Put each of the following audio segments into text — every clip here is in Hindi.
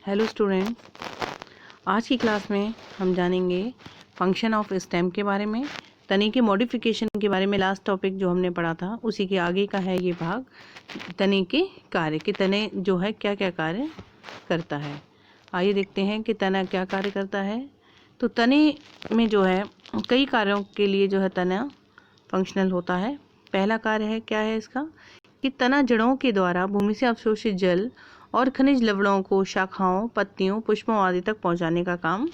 हेलो स्टूडेंट्स, आज की क्लास में हम जानेंगे फंक्शन ऑफ स्टेम के बारे में, तने के मॉडिफिकेशन के बारे में। लास्ट टॉपिक जो हमने पढ़ा था उसी के आगे का है ये भाग, तने के कार्य कि तने जो है क्या क्या कार्य करता है। आइए देखते हैं कि तना क्या कार्य करता है। तो तने में जो है कई कार्यों के लिए जो है तना फंक्शनल होता है। पहला कार्य है क्या है इसका कि तना जड़ों के द्वारा भूमि से अवशोषित जल और खनिज लवणों को शाखाओं, पत्तियों, पुष्पों आदि तक पहुंचाने का काम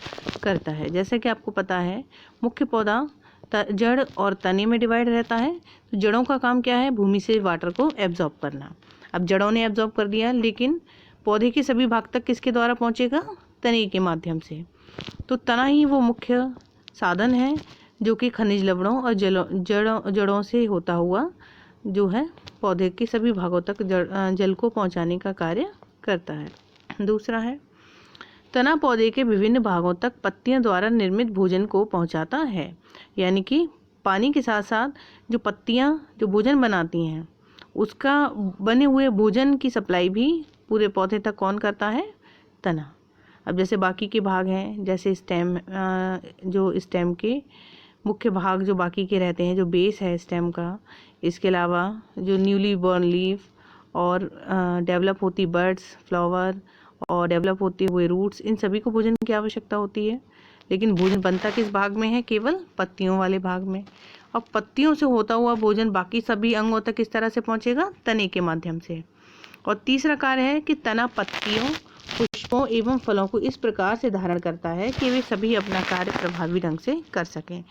करता है। जैसे कि आपको पता है मुख्य पौधा जड़ और तने में डिवाइड रहता है। तो जड़ों का काम क्या है, भूमि से वाटर को एब्जॉर्ब करना। अब जड़ों ने एब्जॉर्ब कर दिया, लेकिन पौधे के सभी भाग तक किसके द्वारा पहुंचेगा, तने के माध्यम से। तो तना ही वो मुख्य साधन है जो कि खनिज लवणों और जड़ों से होता हुआ जो है पौधे के सभी भागों तक जल को पहुंचाने का कार्य करता है। दूसरा है तना पौधे के विभिन्न भागों तक पत्तियों द्वारा निर्मित भोजन को पहुंचाता है। यानी कि पानी के साथ साथ जो पत्तियां जो भोजन बनाती हैं उसका बने हुए भोजन की सप्लाई भी पूरे पौधे तक कौन करता है, तना। अब जैसे बाकी के भाग हैं, जैसे स्टेम, जो स्टेम के मुख्य भाग जो बाकी के रहते हैं, जो बेस है स्टेम का, इसके अलावा जो न्यूली बॉर्न लीफ और डेवलप होती बर्ड्स, फ्लावर और डेवलप होते हुए रूट्स, इन सभी को भोजन की आवश्यकता होती है। लेकिन भोजन बनता किस भाग में है, केवल पत्तियों वाले भाग में। और पत्तियों से होता हुआ भोजन बाकी सभी अंगों तक किस तरह से पहुंचेगा, तने के माध्यम से। और तीसरा कार्य है कि तना पत्तियों, पुष्पों एवं फलों को इस प्रकार से धारण करता है कि वे सभी अपना कार्य प्रभावी ढंग से कर सकें।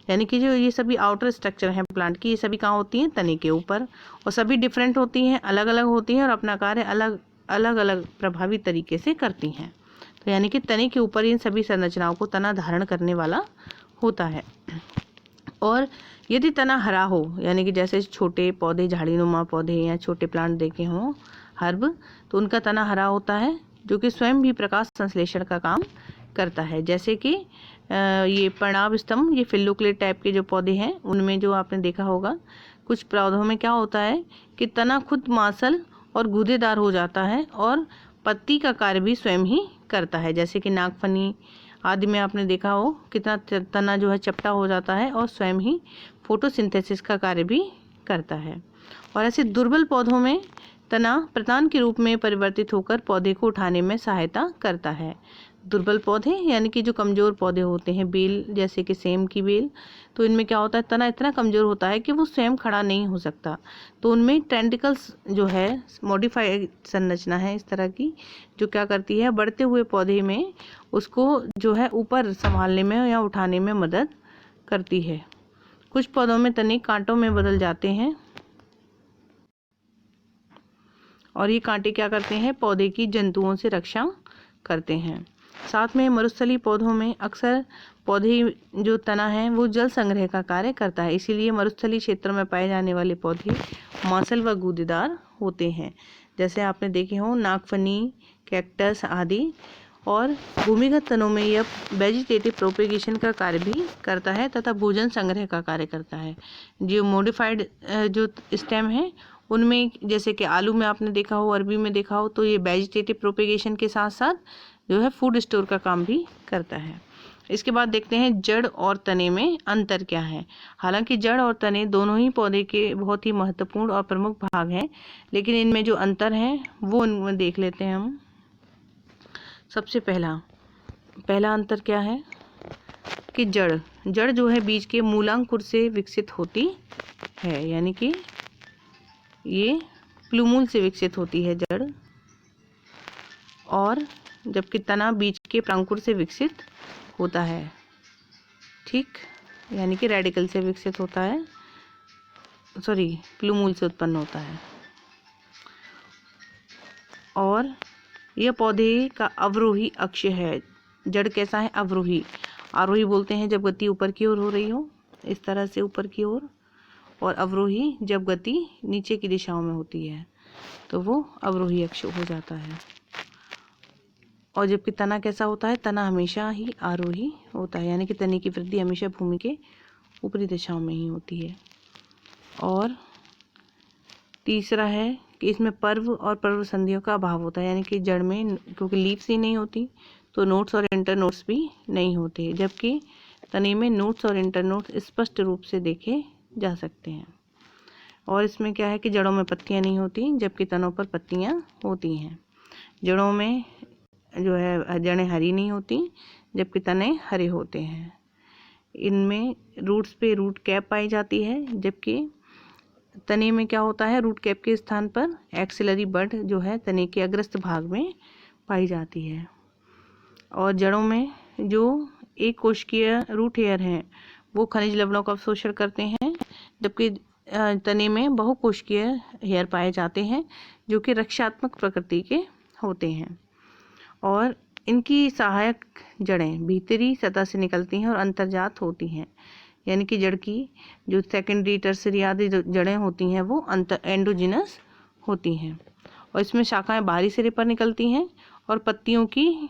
यानी कि जो ये सभी आउटर स्ट्रक्चर हैं प्लांट की, ये सभी कहाँ होती हैं, तने के ऊपर। और सभी डिफरेंट होती हैं, अलग अलग होती हैं और अपना कार्य अलग अलग प्रभावी तरीके से करती हैं। तो यानी कि तने के ऊपर इन सभी संरचनाओं को तना धारण करने वाला होता है। और यदि तना हरा हो, यानी कि जैसे छोटे पौधे, झाड़ीनुमा पौधे या छोटे प्लांट देखे हों, हर्ब, तो उनका तना हरा होता है जो कि स्वयं भी प्रकाश संश्लेषण का काम करता है। जैसे कि ये प्रणाब स्तंभ, ये फिल्लोक्लेट टाइप के जो पौधे हैं उनमें जो आपने देखा होगा, कुछ पौधों में क्या होता है कि तना खुद मांसल और गूदेदार हो जाता है और पत्ती का कार्य भी स्वयं ही करता है। जैसे कि नागफनी आदि में आपने देखा हो कितना तना जो है चपटा हो जाता है और स्वयं ही फोटोसिंथेसिस का कार्य भी करता है। और ऐसे दुर्बल पौधों में तना प्रधान के रूप में परिवर्तित होकर पौधे को उठाने में सहायता करता है। दुर्बल पौधे यानी कि जो कमज़ोर पौधे होते हैं, बेल जैसे कि सेम की बेल, तो इनमें क्या होता है, तना इतना कमज़ोर होता है कि वो स्वयं खड़ा नहीं हो सकता। तो उनमें टेंटिकल्स जो है मॉडिफाइड संरचना है इस तरह की, जो क्या करती है, बढ़ते हुए पौधे में उसको जो है ऊपर संभालने में या उठाने में मदद करती है। कुछ पौधों में तने कांटों में बदल जाते हैं और ये कांटे क्या करते हैं, पौधे की जंतुओं से रक्षा करते हैं। साथ में मरुस्थलीय पौधों में अक्सर पौधे जो तना है वो जल संग्रह का कार्य करता है। इसीलिए मरुस्थलीय क्षेत्रों में पाए जाने वाले पौधे मांसल व गूदेदार होते हैं। जैसे आपने देखे हो नागफनी, कैक्टस आदि। और भूमिगत तनों में यह वेजिटेटिव प्रोपेगेशन का कार्य भी करता है तथा भोजन संग्रह का कार्य करता है। जो मॉडिफाइड जो स्टेम है उनमें, जैसे कि आलू में आपने देखा हो, अरबी में देखा हो, तो ये वेजिटेटिव प्रोपेगेशन के साथ साथ जो है फूड स्टोर का काम भी करता है। इसके बाद देखते हैं जड़ और तने में अंतर क्या है। हालांकि जड़ और तने दोनों ही पौधे के बहुत ही महत्वपूर्ण और प्रमुख भाग हैं, लेकिन इनमें जो अंतर है वो उनमें देख लेते हैं हम। सबसे पहला अंतर क्या है कि जड़ जो है बीज के मूलांकुर से विकसित होती है। यानी कि ये प्लूमूल से विकसित होती है जड़, और जबकि तना बीज के प्रांकुर से विकसित होता है। ठीक, यानी कि रेडिकल से विकसित होता है, प्लूमूल से उत्पन्न होता है। और यह पौधे का अवरोही अक्ष है। जड़ कैसा है, अवरोही। आरोही बोलते हैं जब गति ऊपर की ओर हो रही हो, इस तरह से ऊपर की ओर, और अवरोही जब गति नीचे की दिशाओं में होती है तो वो अवरोही अक्ष हो जाता है। और जबकि तना कैसा होता है, तना हमेशा ही आरोही होता है, यानी कि तने की वृद्धि हमेशा भूमि के ऊपरी दिशाओं में ही होती है। और तीसरा है कि इसमें पर्व और पर्व संधियों का अभाव होता है, यानी कि जड़ में क्योंकि लीव्स ही नहीं होती तो नोट्स और इंटर नोट्स भी नहीं होते, जबकि तने में नोट्स और इंटर नोट्स स्पष्ट रूप से देखे जा सकते हैं। और इसमें क्या है कि जड़ों में पत्तियां नहीं होती जबकि तनों पर पत्तियां होती हैं। जड़ों में जो है जड़ें हरी नहीं होती जबकि तने हरे होते हैं। इनमें रूट्स पे रूट कैप पाई जाती है, जबकि तने में क्या होता है, रूट कैप के स्थान पर एक्सिलरी बड जो है तने के अग्रस्त भाग में पाई जाती है। और जड़ों में जो एक कोशिकीय रूट हेयर हैं वो खनिज लवणों का अवशोषण करते हैं, जबकि तने में बहुकोशिकीय हेयर पाए जाते हैं जो कि रक्षात्मक प्रकृति के होते हैं। और इनकी सहायक जड़ें भीतरी सतह से निकलती हैं और अंतर्जात होती हैं, यानी कि जड़ की जो सेकेंडरी टर्सरी आदि जड़ें होती हैं वो एंडोजिनस होती हैं। और इसमें शाखाएं बाहरी सिरे पर निकलती हैं और पत्तियों की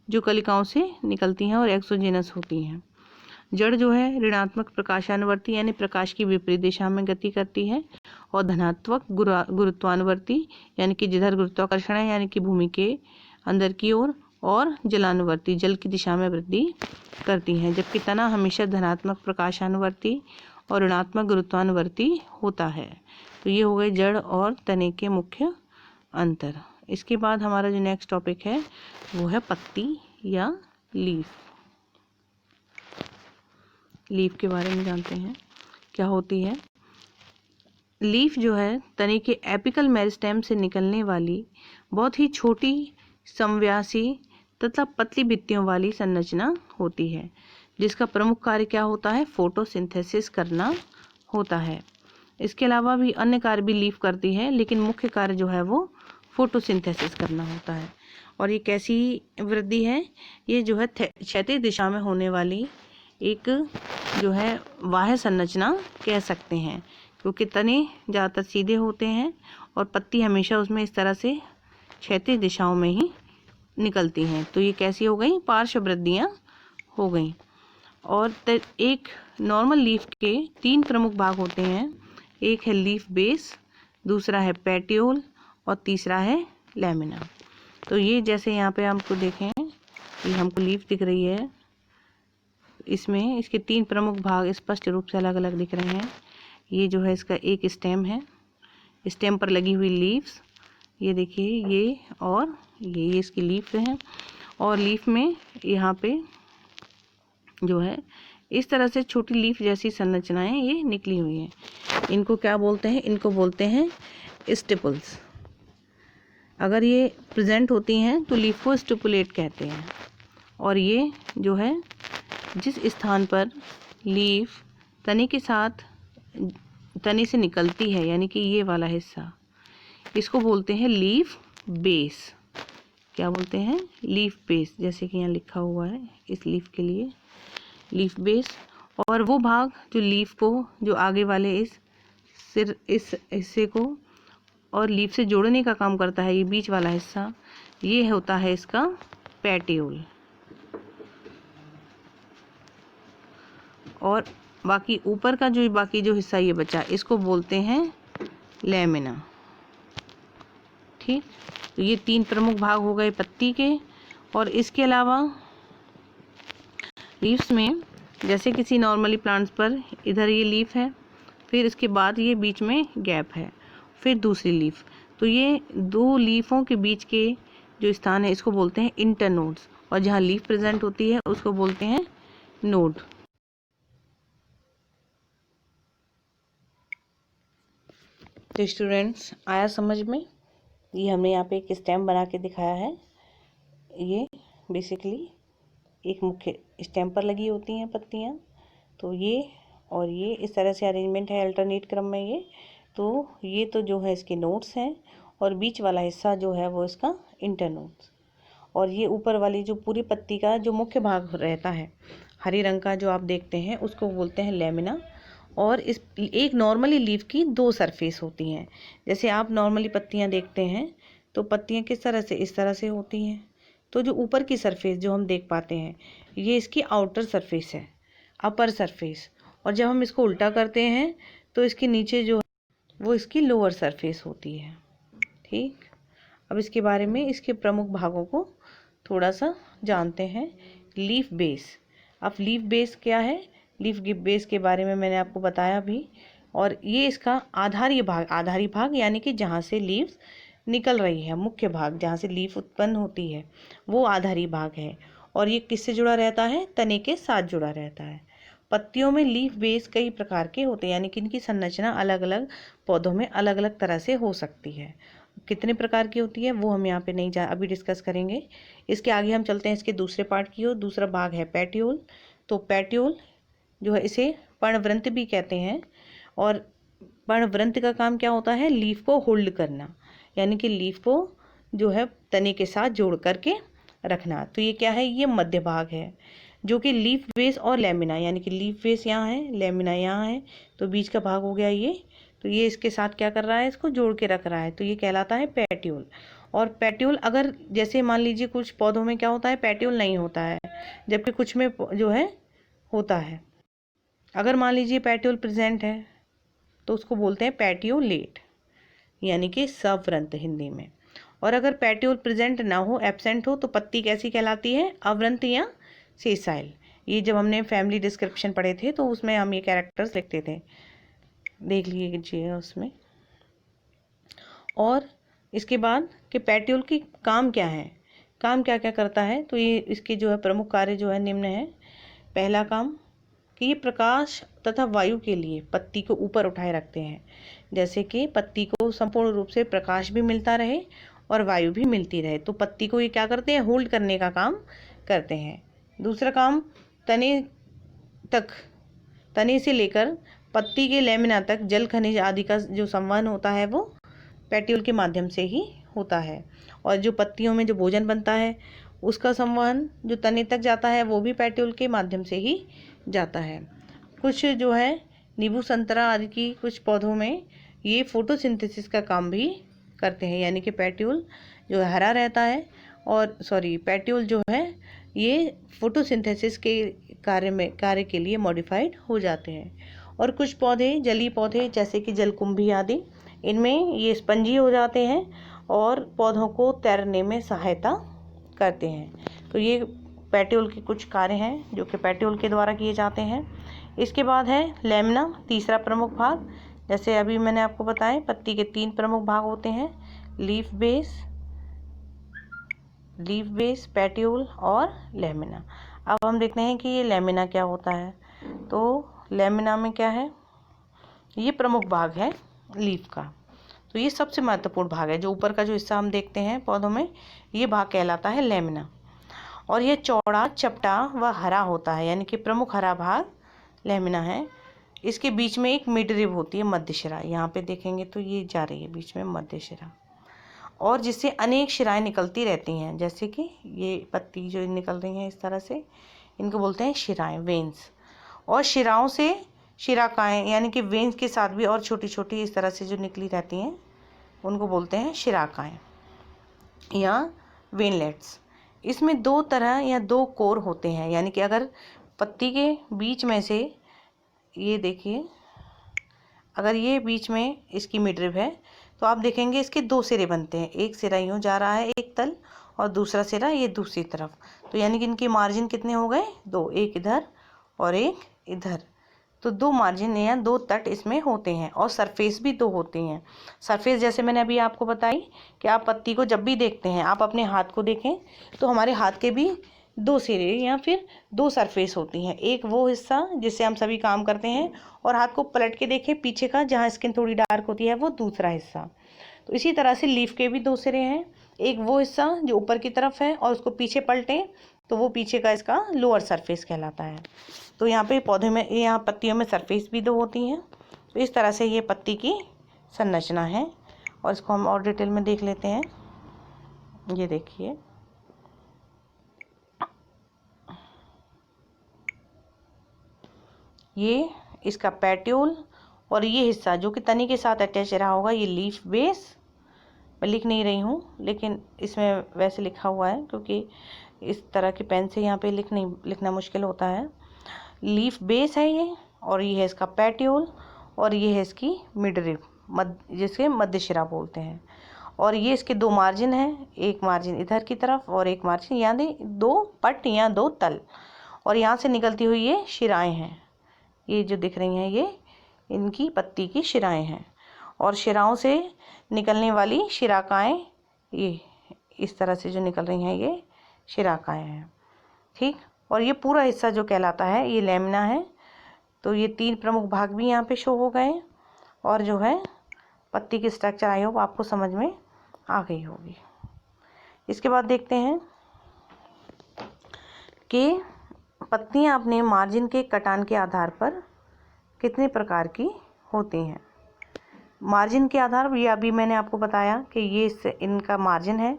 जो कलिकाओं से निकलती हैं और एक्सोजिनस होती हैं। जड़ जो है ऋणात्मक प्रकाशानुवर्ती यानी प्रकाश की विपरीत दिशा में गति करती है और धनात्मक गुरुत्वानुवर्ती यानी कि जिधर गुरुत्वाकर्षण है यानी कि भूमि के अंदर की ओर और जलानुवर्ती जल की दिशा में वृद्धि करती है, जबकि तना हमेशा धनात्मक प्रकाशानुवर्ती और ऋणात्मक गुरुत्वानुवर्ती होता है। तो ये हो गए जड़ और तने के मुख्य अंतर। इसके बाद हमारा जो नेक्स्ट टॉपिक है वो है पत्ती या लीफ। लीफ के बारे में जानते हैं क्या होती है। लीफ जो है तने के एपिकल मेरिस्टेम से निकलने वाली बहुत ही छोटी समव्यासी तथा पतली भित्तियों वाली संरचना होती है, जिसका प्रमुख कार्य क्या होता है, फोटोसिंथेसिस करना होता है। इसके अलावा भी अन्य कार्य भी लीफ करती है, लेकिन मुख्य कार्य जो है वो फोटोसिंथेसिस करना होता है। और ये कैसी वृद्धि है, ये जो है क्षैतिज दिशा में होने वाली एक जो है बाह्य संरचना कह सकते हैं, क्योंकि तने ज़्यादातर सीधे होते हैं और पत्ती हमेशा उसमें इस तरह से क्षैतिज दिशाओं में ही निकलती हैं। तो ये कैसी हो गई, पार्श्व वृद्धियाँ हो गई। और एक नॉर्मल लीफ के 3 प्रमुख भाग होते हैं, एक है लीफ बेस, दूसरा है पेटियोल और तीसरा है लैमिना। तो ये जैसे यहाँ पे हमको देखें, ये हमको लीफ दिख रही है, इसमें इसके 3 प्रमुख भाग स्पष्ट रूप से अलग अलग दिख रहे हैं। ये जो है इसका एक स्टेम है, स्टेम पर लगी हुई लीव्स, ये देखिए ये और ये इसकी लीफ है। और लीफ में यहाँ पे जो है इस तरह से छोटी लीफ जैसी संरचनाएं ये निकली हुई हैं। इनको क्या बोलते हैं, इनको बोलते हैं स्टिपुल्स। अगर ये प्रेजेंट होती हैं तो लीफ को स्टिपुलेट कहते हैं। और ये जो है जिस स्थान पर लीफ तने के साथ तने से निकलती है, यानी कि ये वाला हिस्सा, इसको बोलते हैं लीफ बेस। क्या बोलते हैं, लीफ बेस, जैसे कि यहाँ लिखा हुआ है इस लीफ के लिए लीफ बेस। और वो भाग जो लीफ को जो आगे वाले इस हिस्से को और लीफ से जोड़ने का काम करता है, ये बीच वाला हिस्सा, ये होता है इसका पेटियोल। और बाकी ऊपर का जो बाकी जो हिस्सा ये बचा, इसको बोलते हैं लैमिना। ठीक, तो ये 3 प्रमुख भाग हो गए पत्ती के। और इसके अलावा लीव्स में जैसे किसी नॉर्मली प्लांट्स पर इधर ये लीफ है, फिर इसके बाद ये बीच में गैप है, फिर दूसरी लीफ, तो ये 2 लीफों के बीच के जो स्थान है इसको बोलते हैं इंटरनोड्स। और जहाँ लीफ प्रेजेंट होती है उसको बोलते हैं नोड। तो स्टूडेंट्स आया समझ में, ये हमने यहाँ पे एक स्टेम बना के दिखाया है। ये बेसिकली एक मुख्य स्टेम पर लगी होती हैं पत्तियाँ। तो ये और ये इस तरह से अरेंजमेंट है अल्टरनेट क्रम में। ये तो जो है इसके नोड्स हैं और बीच वाला हिस्सा जो है वो इसका इंटरनोड्स। और ये ऊपर वाली जो पूरी पत्ती का जो मुख्य भाग रहता है हरे रंग का जो आप देखते हैं उसको बोलते हैं लैमिना। और इस एक नॉर्मली लीफ की 2 सरफेस होती हैं। जैसे आप नॉर्मली पत्तियां देखते हैं तो पत्तियां किस तरह से, इस तरह से होती हैं। तो जो ऊपर की सरफेस जो हम देख पाते हैं ये इसकी आउटर सरफेस है, अपर सरफेस। और जब हम इसको उल्टा करते हैं तो इसके नीचे जो वो इसकी लोअर सरफेस होती है। ठीक, अब इसके बारे में इसके प्रमुख भागों को थोड़ा सा जानते हैं। Leaf base. अब लीफ बेस क्या है? लीफ बेस के बारे में मैंने आपको बताया भी। और ये इसका आधारी भाग यानी कि जहाँ से लीव्स निकल रही है, मुख्य भाग जहाँ से लीफ उत्पन्न होती है वो आधारी भाग है। और ये किससे जुड़ा रहता है? तने के साथ जुड़ा रहता है। पत्तियों में लीफ बेस कई प्रकार के होते हैं, यानी कि इनकी संरचना अलग अलग पौधों में अलग अलग तरह से हो सकती है। कितने प्रकार की होती है वो हम यहाँ पे नहीं अभी डिस्कस करेंगे। इसके आगे हम चलते हैं इसके दूसरे पार्ट की ओर। दूसरा भाग है पेट्यूल। तो पेट्यूल जो है इसे पर्णवृंत भी कहते हैं। और पर्णवृंत का काम क्या होता है? लीफ को होल्ड करना, यानी कि लीफ को जो है तने के साथ जोड़ करके रखना। तो ये क्या है? ये मध्य भाग है जो कि लीफ बेस और लेमिना, यानी कि लीफ बेस यहाँ है, लेमिना यहाँ है, तो बीच का भाग हो गया ये। तो ये इसके साथ क्या कर रहा है? इसको जोड़ के रख रहा है, तो ये कहलाता है पेट्यूल। और पेट्यूल अगर जैसे मान लीजिए कुछ पौधों में क्या होता है? पेट्यूल नहीं होता है, जबकि कुछ में जो है होता है। अगर मान लीजिए पेट्यूल प्रेजेंट है तो उसको बोलते हैं पेट्यूलेट, यानी कि सवृंत हिंदी में। और अगर पेट्यूल प्रेजेंट ना हो, एब्सेंट हो, तो पत्ती कैसी कहलाती है? अवृंत या सेसाइल। ये जब हमने फैमिली डिस्क्रिप्शन पढ़े थे तो उसमें हम ये कैरेक्टर्स लिखते थे, देख लीजिए उसमें। और इसके बाद कि पेट्यूल की काम क्या है, काम क्या क्या करता है, तो ये इसके जो है प्रमुख कार्य जो है निम्न है। पहला काम कि ये प्रकाश तथा वायु के लिए पत्ती को ऊपर उठाए रखते हैं, जैसे कि पत्ती को संपूर्ण रूप से प्रकाश भी मिलता रहे और वायु भी मिलती रहे। तो पत्ती को ये क्या करते हैं? होल्ड करने का काम करते हैं। दूसरा काम तने से लेकर पत्ती के लेमिना तक जल खनिज आदि का जो संवहन होता है वो पेट्यूल के माध्यम से ही होता है। और जो पत्तियों में जो भोजन बनता है उसका संवहन जो तने तक जाता है वो भी पेट्यूल के माध्यम से ही जाता है। कुछ जो है नींबू संतरा आदि की कुछ पौधों में ये फोटोसिंथेसिस का काम भी करते हैं, यानी कि पेट्यूल जो है हरा रहता है। और पेट्यूल जो है ये फोटोसिंथेसिस के कार्य के लिए मॉडिफाइड हो जाते हैं। और कुछ पौधे जलीय पौधे जैसे कि जलकुंभी आदि, इनमें ये स्पंजी हो जाते हैं और पौधों को तैरने में सहायता करते हैं। तो ये पेट्यूल के कुछ कार्य हैं जो कि पेट्यूल के द्वारा किए जाते हैं। इसके बाद है लेमिना, तीसरा प्रमुख भाग। जैसे अभी मैंने आपको बताया पत्ती के 3 प्रमुख भाग होते हैं, लीफ बेस, पेट्यूल और लेमिना। अब हम देखते हैं कि ये लेमिना क्या होता है। तो लेमिना में क्या है? ये प्रमुख भाग है लीफ का। तो ये सबसे महत्वपूर्ण भाग है। जो ऊपर का जो हिस्सा हम देखते हैं पौधों में, ये भाग कहलाता है लेमिना। और ये चौड़ा, चपटा व हरा होता है, यानी कि प्रमुख हरा भाग लेमिना है। इसके बीच में एक मिडरिब होती है, मध्यशिरा। यहाँ पे देखेंगे तो ये जा रही है बीच में मध्यशिरा, और जिससे अनेक शिराएं निकलती रहती हैं। जैसे कि ये पत्ती जो निकल रही हैं इस तरह से, इनको बोलते हैं शिराएं, वेन्स। और शिराओं से शिराकाएं, यानी कि वेन्स के साथ भी और छोटी छोटी इस तरह से जो निकली रहती हैं उनको बोलते हैं शिराकाएं या वेनलेट्स। इसमें 2 तरह या 2 कोर होते हैं, यानी कि अगर पत्ती के बीच में से ये देखिए, अगर ये बीच में इसकी मिडरिब है तो आप देखेंगे इसके 2 सिरे बनते हैं। एक सिरा यूँ जा रहा है एक तल, और दूसरा सिरा ये दूसरी तरफ। तो यानी कि इनके मार्जिन कितने हो गए? 2, एक इधर और एक इधर। तो 2 मार्जिन या 2 तट इसमें होते हैं। और सरफेस भी 2 होती हैं। सरफेस जैसे मैंने अभी आपको बताई कि आप पत्ती को जब भी देखते हैं, आप अपने हाथ को देखें तो हमारे हाथ के भी 2 सिरे या फिर 2 सरफेस होती हैं। एक वो हिस्सा जिससे हम सभी काम करते हैं, और हाथ को पलट के देखें पीछे का, जहाँ स्किन थोड़ी डार्क होती है, वो दूसरा हिस्सा। तो इसी तरह से लीफ के भी 2 सिरे हैं। एक वो हिस्सा जो ऊपर की तरफ है और उसको पीछे पलटें तो वो पीछे का इसका लोअर सरफेस कहलाता है। तो यहाँ पे पौधे में, यहाँ पत्तियों में सरफेस भी 2 होती हैं। तो इस तरह से ये पत्ती की संरचना है। और इसको हम और डिटेल में देख लेते हैं। ये देखिए, ये इसका पेट्यूल, और ये हिस्सा जो कि तनी के साथ अटैच रहा होगा ये लीफ बेस। मैं लिख नहीं रही हूँ लेकिन इसमें वैसे लिखा हुआ है क्योंकि इस तरह की पेन से यहाँ पे लिखना मुश्किल होता है। लीफ बेस है ये, और ये है इसका पेट्यूल, और ये है इसकी मिडरिब, जिसके मध्य शिरा बोलते हैं। और ये इसके दो मार्जिन हैं, एक मार्जिन इधर की तरफ और एक मार्जिन, यानी दो पट या दो तल। और यहाँ से निकलती हुई ये शिराएं हैं, ये जो दिख रही हैं ये इनकी पत्ती की शिराएं हैं। और शिराओं से निकलने वाली शिराकाएं ये इस तरह से जो निकल रही हैं ये शिराकाएं हैं, ठीक। और ये पूरा हिस्सा जो कहलाता है ये लैमिना है। तो ये 3 प्रमुख भाग भी यहाँ पे शो हो गए। और जो है पत्ती की स्ट्रक्चर आई होप आपको समझ में आ गई होगी। इसके बाद देखते हैं कि पत्तियाँ अपने मार्जिन के कटान के आधार पर कितने प्रकार की होती हैं। मार्जिन के आधार, ये अभी मैंने आपको बताया कि ये इनका मार्जिन है,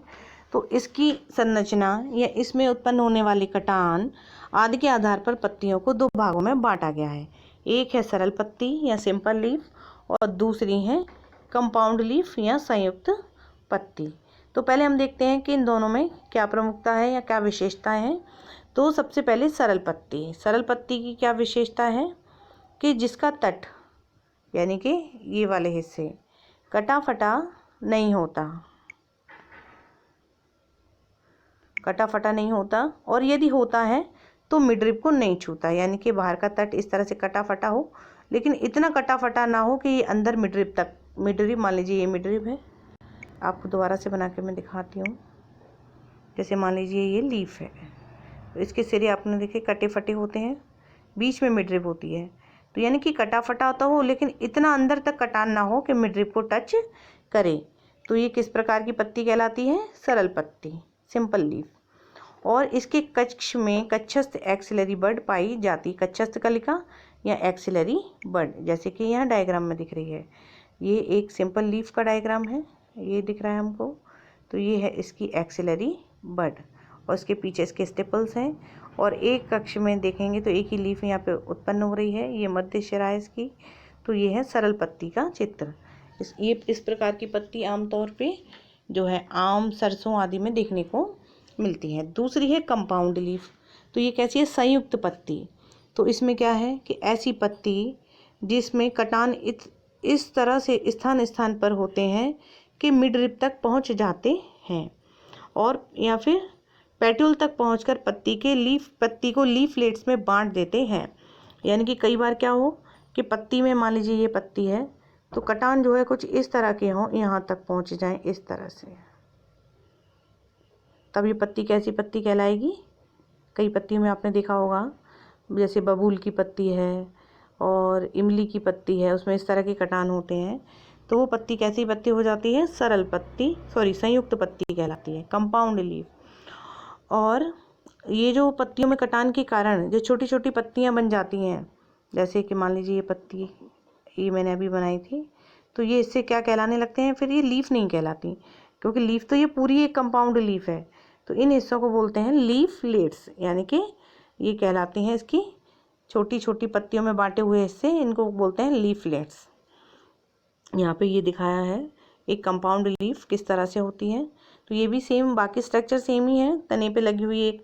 तो इसकी संरचना या इसमें उत्पन्न होने वाली कटान आदि के आधार पर पत्तियों को 2 भागों में बांटा गया है। एक है सरल पत्ती या सिंपल लीफ और दूसरी है कंपाउंड लीफ या संयुक्त पत्ती। तो पहले हम देखते हैं कि इन दोनों में क्या प्रमुखता है या क्या विशेषताएं हैं। तो सबसे पहले सरल पत्ती। सरल पत्ती की क्या विशेषता है कि जिसका तट यानी कि ये वाले हिस्से कटा फटा नहीं होता, कटा फटा नहीं होता, और यदि होता है तो मिडरिप को नहीं छूता, यानी कि बाहर का तट इस तरह से कटा फटा हो लेकिन इतना कटा फटा ना हो कि ये अंदर मिडरिप तक, मिडरिप मान लीजिए ये मिडरिप है, आपको दोबारा से बना के मैं दिखाती हूँ। जैसे मान लीजिए ये लीफ है, तो इसके सिरे आपने देखे कटे फटे होते हैं, बीच में मिडरिप होती है, तो यानी कि कटा फटा होता हो लेकिन इतना अंदर तक कटान ना हो कि मिडरिप को टच करे। तो ये किस प्रकार की पत्ती कहलाती है? सरल पत्ती, सिंपल लीफ। और इसके कक्ष में कक्षस्थ एक्सिलरी बड पाई जाती, कक्षस्थ कलिका या एक्सिलरी बड, जैसे कि यहाँ डायग्राम में दिख रही है। ये एक सिंपल लीफ का डायग्राम है, ये दिख रहा है हमको। तो ये है इसकी एक्सिलरी बड और इसके पीछे इसके स्टिपल्स हैं। और एक कक्ष में देखेंगे तो एक ही लीफ यहाँ पे उत्पन्न हो रही है, ये मध्य शिरा है इसकी। तो ये है सरल पत्ती का चित्र। इस प्रकार की पत्ती आमतौर पे जो है आम, सरसों आदि में देखने को मिलती है। दूसरी है कंपाउंड लीफ। तो ये कैसी है? संयुक्त पत्ती। तो इसमें क्या है कि ऐसी पत्ती जिसमें कटान इस तरह से स्थान स्थान पर होते हैं कि मिड रिप तक पहुंच जाते हैं, और या फिर पेट्यूल तक पहुंचकर पत्ती को लीफलेट्स में बांट देते हैं। यानी कि कई बार क्या हो कि पत्ती में, मान लीजिए ये पत्ती है, तो कटान जो है कुछ इस तरह के हों, यहाँ तक पहुँच जाएं इस तरह से, तब ये पत्ती कैसी पत्ती कहलाएगी? कई पत्तियों में आपने देखा होगा, जैसे बबूल की पत्ती है और इमली की पत्ती है, उसमें इस तरह के कटान होते हैं, तो वो पत्ती कैसी पत्ती हो जाती है? सरल पत्ती, संयुक्त पत्ती कहलाती है, कंपाउंड लीफ। और ये जो पत्तियों में कटान के कारण जो छोटी छोटी पत्तियां बन जाती हैं, जैसे कि मान लीजिए ये पत्ती, ये मैंने अभी बनाई थी, तो ये इससे क्या कहलाने लगते हैं? फिर ये लीफ नहीं कहलाती, क्योंकि लीफ तो ये पूरी एक कंपाउंड लीफ है। तो इन हिस्सों को बोलते हैं लीफलेट्स, यानी कि ये कहलाती हैं इसकी छोटी छोटी पत्तियों में बांटे हुए हिस्से, इनको बोलते हैं लीफलेट्स। यहाँ पे ये दिखाया है एक कंपाउंड लीफ किस तरह से होती है। तो ये भी सेम, बाकी स्ट्रक्चर सेम ही है। तने पे लगी हुई एक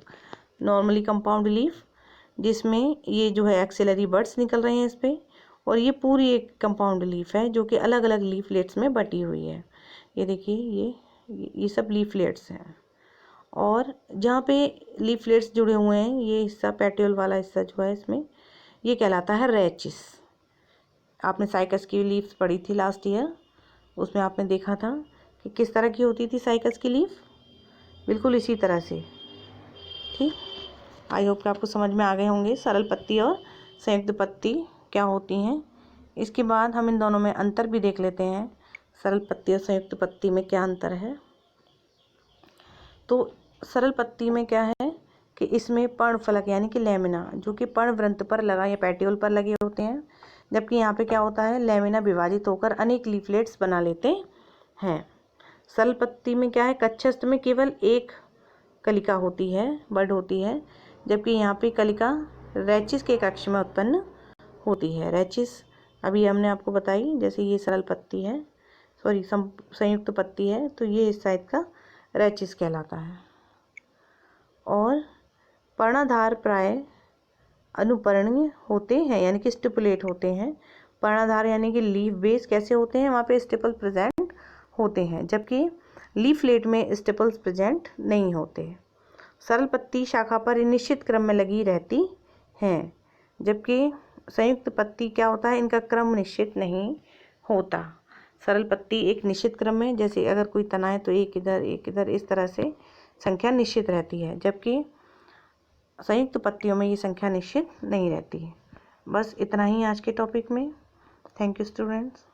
नॉर्मली कंपाउंड लीफ, जिसमें ये जो है एक्सिलरी बड्स निकल रहे हैं इस पर, और ये पूरी एक कंपाउंड लीफ है जो कि अलग अलग लीफलेट्स में बटी हुई है। ये देखिए ये सब लीफलेट्स हैं। और जहाँ पे लीफलेट्स जुड़े हुए हैं, ये हिस्सा पेट्यूल वाला हिस्सा जो है इसमें, ये कहलाता है रैचिस। आपने साइकस की लीव्स पढ़ी थी लास्ट ईयर, उसमें आपने देखा था कि किस तरह की होती थी साइकस की लीफ, बिल्कुल इसी तरह से। ठीक, आई होप कि आपको समझ में आ गए होंगे सरल पत्ती और संयुक्त पत्ती क्या होती हैं। इसके बाद हम इन दोनों में अंतर भी देख लेते हैं, सरल पत्ती और संयुक्त पत्ती में क्या अंतर है। तो सरल पत्ती में क्या है कि इसमें पर्णफलक यानी कि लैमिना, जो कि पर्णवृंत पर लगा या पेट्यूल पर लगे होते हैं, जबकि यहाँ पे क्या होता है, लैमिना विभाजित होकर अनेक लीफलेट्स बना लेते हैं। सरल पत्ती में क्या है, कक्षस्थ में केवल एक कलिका होती है, बड होती है, जबकि यहाँ पे कलिका रैचिस के कक्ष में उत्पन्न होती है। रैचिस अभी हमने आपको बताई, जैसे ये सरल पत्ती है, संयुक्त पत्ती है, तो ये इस साइड का रैचिस कहलाता है। और पर्णाधार प्राय अनुपर्णीय होते हैं, यानी कि स्टिपुलेट होते हैं, पर्णधार यानी कि लीफ बेस कैसे होते हैं, वहाँ पे स्टेपल प्रेजेंट होते हैं, जबकि लीफलेट में स्टेपल्स प्रेजेंट नहीं होते। सरल पत्ती शाखा पर निश्चित क्रम में लगी रहती हैं, जबकि संयुक्त पत्ती क्या होता है, इनका क्रम निश्चित नहीं होता। सरल पत्ती एक निश्चित क्रम में, जैसे अगर कोई तना है तो एक इधर इस तरह से संख्या निश्चित रहती है, जबकि संयुक्त पत्तियों में ये संख्या निश्चित नहीं रहती है। बस इतना ही आज के टॉपिक में। Thank you students.